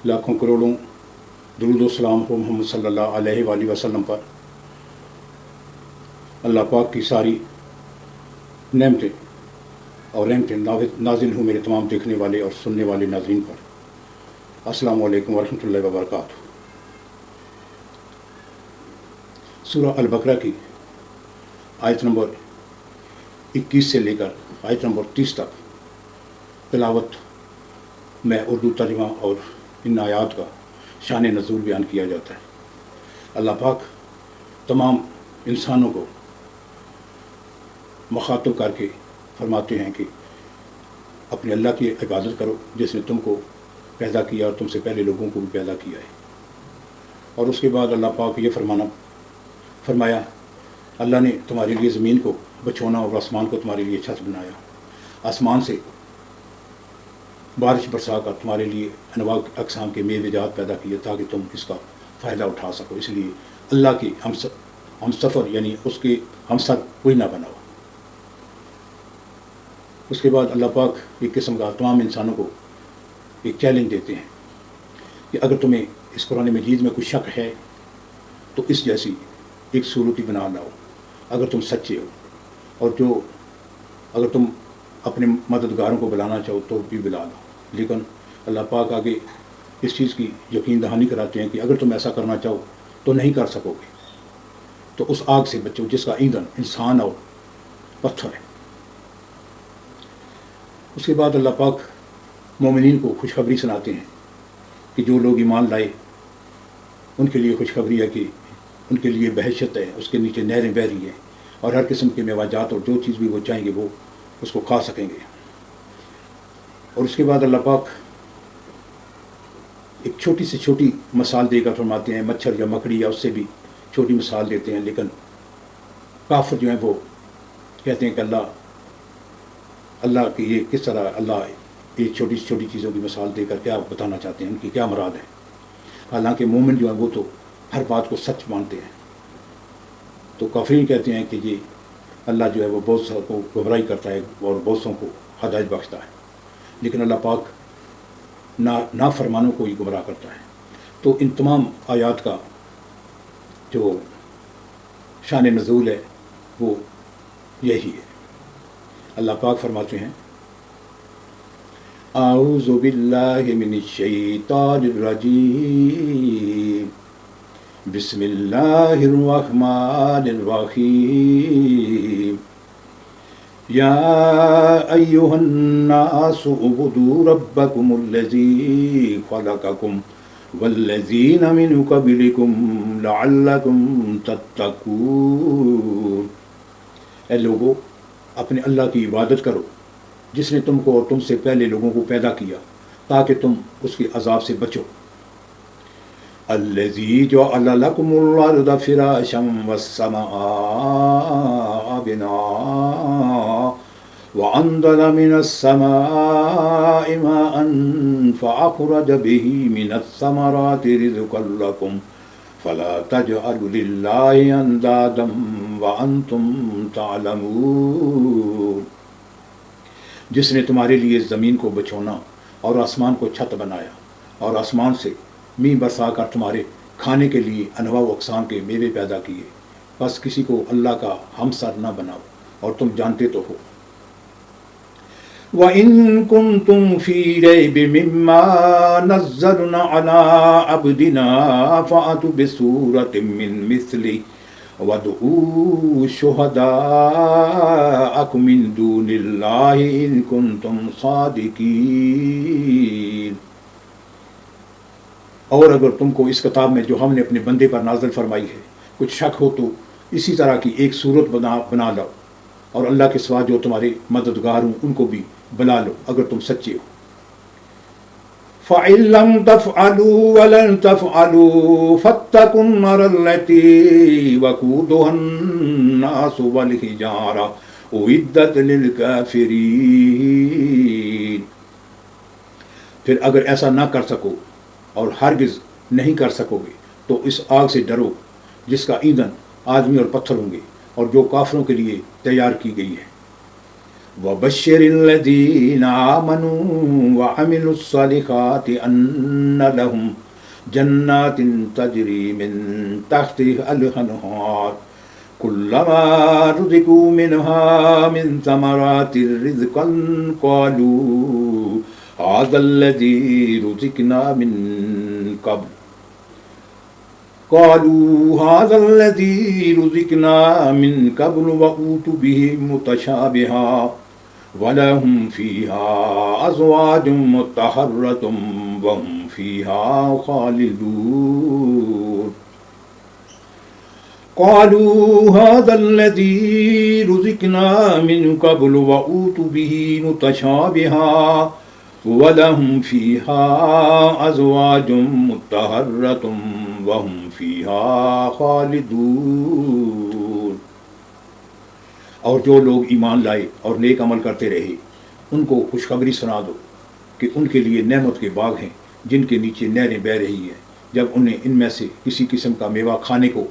لاکھوں کروڑوں درود و سلام ہو محمد صلی اللہ علیہ وآلہ وسلم پر۔ اللہ پاک کی ساری نعمتیں اور رحمتیں نازل ہوں میرے تمام دیکھنے والے اور سننے والے ناظرین پر۔ السلام علیکم ورحمۃ اللہ وبرکاتہ۔ سورہ البقرہ کی آیت نمبر 21 سے لے کر آیت نمبر 30 تک تلاوت میں اردو ترجمہ اور ان آیات کا شان نزول بیان کیا جاتا ہے۔ اللہ پاک تمام انسانوں کو مخاطب کر کے فرماتے ہیں کہ اپنے اللہ کی عبادت کرو جس نے تم کو پیدا کیا اور تم سے پہلے لوگوں کو بھی پیدا کیا ہے۔ اور اس کے بعد اللہ پاک یہ فرمایا اللہ نے تمہارے لیے زمین کو بچھونا اور آسمان کو تمہارے لیے چھت بنایا، آسمان سے بارش برسا کر تمہارے لیے انواع اقسام کے میوے جات پیدا کیے تاکہ تم اس کا فائدہ اٹھا سکو۔ اس لیے اللہ کی ہم سفر یعنی اس کے ہم سب کوئی نہ بناؤ۔ اس کے بعد اللہ پاک ایک قسم کا تمام انسانوں کو ایک چیلنج دیتے ہیں کہ اگر تمہیں اس قرآن مجید میں کوئی شک ہے تو اس جیسی ایک صورت ہی بنا لاؤ اگر تم سچے ہو، اور اگر تم اپنے مددگاروں کو بلانا چاہو تو بھی بلا لو۔ لیکن اللہ پاک آگے اس چیز کی یقین دہانی کراتے ہیں کہ اگر تم ایسا کرنا چاہو تو نہیں کر سکو گے، تو اس آگ سے بچو جس کا ایندھن انسان اور پتھر ہے۔ اس کے بعد اللہ پاک مومنین کو خوشخبری سناتے ہیں کہ جو لوگ ایمان لائے ان کے لیے خوشخبری ہے کہ ان کے لیے بہشت ہے، اس کے نیچے نہریں بہہ رہی ہیں اور ہر قسم کے میوہ جات اور جو چیز بھی وہ چاہیں گے وہ اس کو کھا سکیں گے۔ اور اس کے بعد اللہ پاک ایک چھوٹی سے چھوٹی مثال دے کر فرماتے ہیں، مچھر یا مکڑی یا اس سے بھی چھوٹی مثال دیتے ہیں، لیکن کافر جو ہیں وہ کہتے ہیں کہ اللہ کی یہ کس طرح اللہ یہ چھوٹی سے چھوٹی چیزوں کی مثال دے کر کیا بتانا چاہتے ہیں، ان کی کیا مراد ہے۔ حالانکہ مومن جو ہیں وہ تو ہر بات کو سچ مانتے ہیں۔ تو کافرین کہتے ہیں کہ یہ اللہ جو ہے وہ بہت سو کو گمراہی کرتا ہے اور بہت سو کو ہدایت بخشتا ہے، لیکن اللہ پاک نافرمانوں کو ہی گمراہ کرتا ہے۔ تو ان تمام آیات کا جو شان نزول ہے وہ یہی ہے۔ اللہ پاک فرماتے ہیں اعوذ باللہ من الشیطان الرجیم بسم اللہ الرحمن الرحیم یا ایہا الناس اعبدوا ربکم الذی خلقکم والذین من قبلکم لعلکم تتقون۔ اے لوگو اپنے اللہ کی عبادت کرو جس نے تم کو اور تم سے پہلے لوگوں کو پیدا کیا تاکہ تم اس کے عذاب سے بچو۔ الذی جعل لکم الارض فراشا والسماء بناء وانزل من السماء ماء فاخرج به من الثمرات رزقا لکم فلا تجعلوا للہ اندادا وانتم تعلمون۔ جس نے تمہارے لیے زمین کو بچھونا اور آسمان کو چھت بنایا اور آسمان سے می برسا کر تمہارے کھانے کے لیے انواع و اقسام کے میوے پیدا کیے، بس کسی کو اللہ کا ہمسر نہ بناؤ اور تم جانتے تو ہو۔ وَإِن كُنتُمْ فِي رَيْبٍ مِّمَّا نَزَّلْنَا عَلَىٰ عَبْدِنَا فَأْتُوا بِسُورَةٍ مِّن مِّثْلِهِ وَادْعُوا شُهَدَاءَكُم مِّن دُونِ اللَّهِ إِن كُنتُمْ صَادِقِينَ۔ اور اگر تم کو اس کتاب میں جو ہم نے اپنے بندے پر نازل فرمائی ہے کچھ شک ہو تو اسی طرح کی ایک صورت بنا لو، اور اللہ کے سوا جو تمہارے مددگار ہوں ان کو بھی بلا لو اگر تم سچے ہو۔ فَإِن لَّمْ تَفْعَلُوا وَلَن تَفْعَلُوا فَاتَّقُوا النَّارَ الَّتِي وَقُودُهَا النَّاسُ وَالْحِجَارَةُ أُعِدَّتْ لِلْكَافِرِينَ۔ پھر اگر ایسا نہ کر سکو اور ہرگز نہیں کر سکو گے تو اس آگ سے ڈرو جس کا ایندھن آدمی اور پتھر ہوں گے اور جو کافروں کے لیے تیار کی گئی ہے۔ وبشر الذين آمنوا وعملوا الصالحات أن لهم جنات تجري من تحتها الأنهار كلما رزقوا منها من ثمرات رزقا هذا الذي رزقنا من قبل وأوتوا به متشابها ولهم فيها أزواج مطهرة وهم فيها خالدون قالوا هذا الذي رزقنا من قبل وأوتوا به متشابها وَلَهُمْ فِيهَا أَزْوَاجٌ مُطَّهَّرَةٌ وَهُمْ فِيهَا خَالِدُونَ۔ اور جو لوگ ایمان لائے اور نیک عمل کرتے رہے ان کو خوشخبری سنا دو کہ ان کے لیے نعمت کے باغ ہیں جن کے نیچے نہریں بہہ رہی ہیں۔ جب انہیں ان میں سے کسی قسم کا میوہ کھانے کو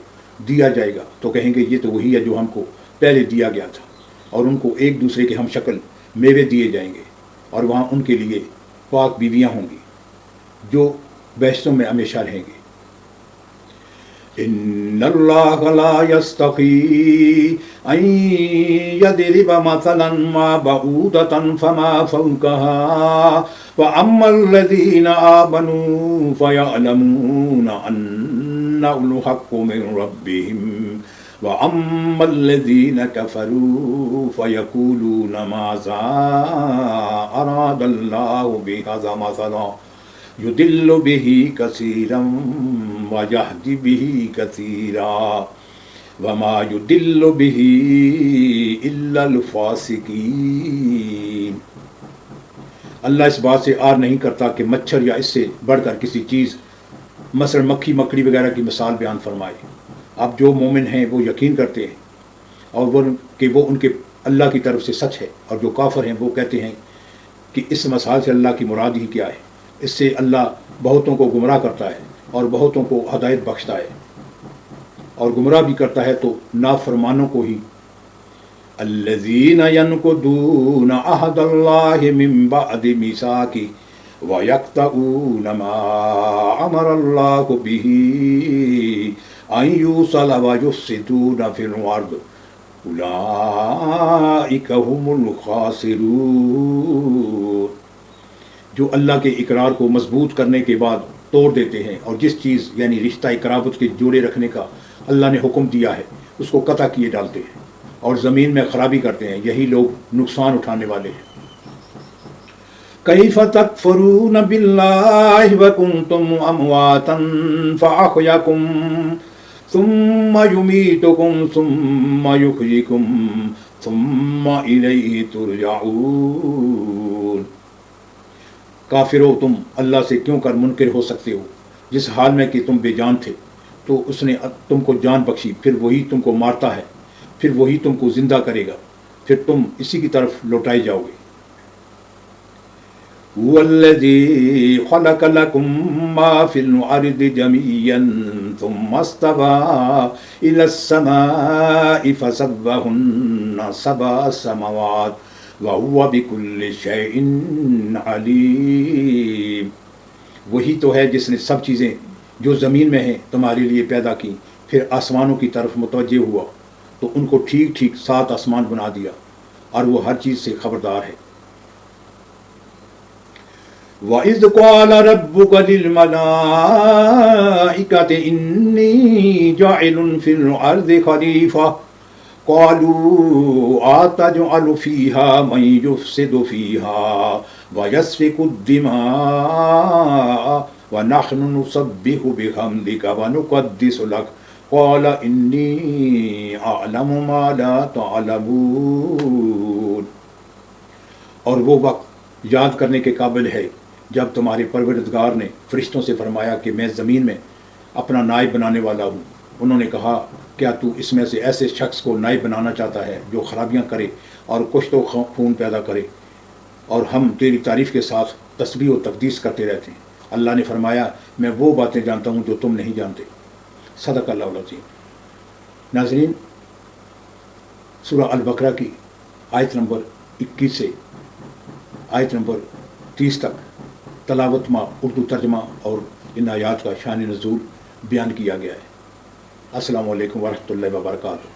دیا جائے گا تو کہیں گے یہ تو وہی ہے جو ہم کو پہلے دیا گیا تھا، اور ان کو ایک دوسرے کے ہم شکل میوے دیے جائیں گے، اور وہاں ان کے لیے پاک بیویاں ہوں گی جو بہشتوں میں ہمیشہ رہیں گے۔ ان اللہ لا یستحیی ان یضرب مثلا ما بعوضۃ فما فوقها فاما الذین آمنوا فیعلمون انہ الحق من ربہم وَأَمَّا الَّذِينَ كَفَرُوا فَيَقُولُونَ مَاذَا أَرَادَ اللَّهُ بِهَذَا مَثَلًا يُضِلُّ بِهِ كَثِيرًا وَيَهْدِي بِهِ كَثِيرًا وَمَا يُضِلُّ بِهِ إِلَّا الْفَاسِقِينَ۔ اللہ اس بات سے عار نہیں کرتا کہ مچھر یا اس سے بڑھ کر کسی چیز مثلا مکھی مکڑی وغیرہ کی مثال بیان فرمائے۔ اب جو مومن ہیں وہ یقین کرتے ہیں اور وہ ان کے اللہ کی طرف سے سچ ہے، اور جو کافر ہیں وہ کہتے ہیں کہ اس مثال سے اللہ کی مراد ہی کیا ہے۔ اس سے اللہ بہتوں کو گمراہ کرتا ہے اور بہتوں کو ہدایت بخشتا ہے، اور گمراہ بھی کرتا ہے تو نافرمانوں کو ہی۔ الذین ینقضون عہد اللہ من بعد میثاقہ وَيَقْطَعُونَ مَا أَمَرَ اللَّهُ بِهِ أَن يُوصَلَ وَيُفْسِدُونَ فِي الْأَرْضِ أُولَٰئِكَ هُمُ الْخَاسِرُونَ۔ جو اللہ کے اقرار کو مضبوط کرنے کے بعد توڑ دیتے ہیں، اور جس چیز یعنی رشتہ قرابت کے جوڑے رکھنے کا اللہ نے حکم دیا ہے اس کو قطع کیے ڈالتے ہیں اور زمین میں خرابی کرتے ہیں، یہی لوگ نقصان اٹھانے والے ہیں۔ کیف تکفرون باللہ وکنتم امواتا فاحیاکم ثم یمیتکم ثم یحییکم ثم الیہ ترجعون۔ کافرو، تم اللہ سے کیوں کر منکر ہو سکتے ہو؟ جس حال میں کہ تم بے جان تھے تو اس نے تم کو جان بخشی، پھر وہی تم کو مارتا ہے، پھر وہی تم کو زندہ کرے گا، پھر تم اسی کی طرف لوٹائے جاؤ گے۔ هو الذي خلق لكم ما في الأرض جميعا ثم استوى إلى السماء فسوهن سبع سماوات وهو بكل شيء عليم۔ وہی تو ہے جس نے سب چیزیں جو زمین میں ہیں تمہارے لیے پیدا کی، پھر آسمانوں کی طرف متوجہ ہوا تو ان کو ٹھیک ٹھیک 7 آسمان بنا دیا، اور وہ ہر چیز سے خبردار ہے۔ وَإِذْ قَالَ رَبُّكَ لِلْمَلَائِكَةِ إِنِّي جَاعِلٌ فِي الْأَرْضِ خَلِيفَةً قَالُوا أَتَجْعَلُ فِيهَا مَن يُفْسِدُ فِيهَا وَيَسْفِكُ الدِّمَاءَ وَنَحْنُ نُسَبِّحُ بِحَمْدِكَ وَنُقَدِّسُ لَكَ قَالَ إِنِّي أَعْلَمُ مَا لَا تَعْلَمُونَ۔ اور وہ وقت یاد کرنے کے قابل ہے جب تمہارے پروردگار نے فرشتوں سے فرمایا کہ میں زمین میں اپنا نائب بنانے والا ہوں۔ انہوں نے کہا کیا تو اس میں سے ایسے شخص کو نائب بنانا چاہتا ہے جو خرابیاں کرے اور کشت و خون پیدا کرے، اور ہم تیری تعریف کے ساتھ تسبیح و تقدیس کرتے رہتے ہیں۔ اللہ نے فرمایا میں وہ باتیں جانتا ہوں جو تم نہیں جانتے۔ صدق اللہ العظیم۔ ناظرین، سورہ البقرہ کی آیت نمبر 21 سے آیت نمبر 30 تک تلاوت میں اردو ترجمہ اور ان آیات کا شان نزول بیان کیا گیا ہے۔ السلام علیکم ورحمۃ اللہ وبرکاتہ۔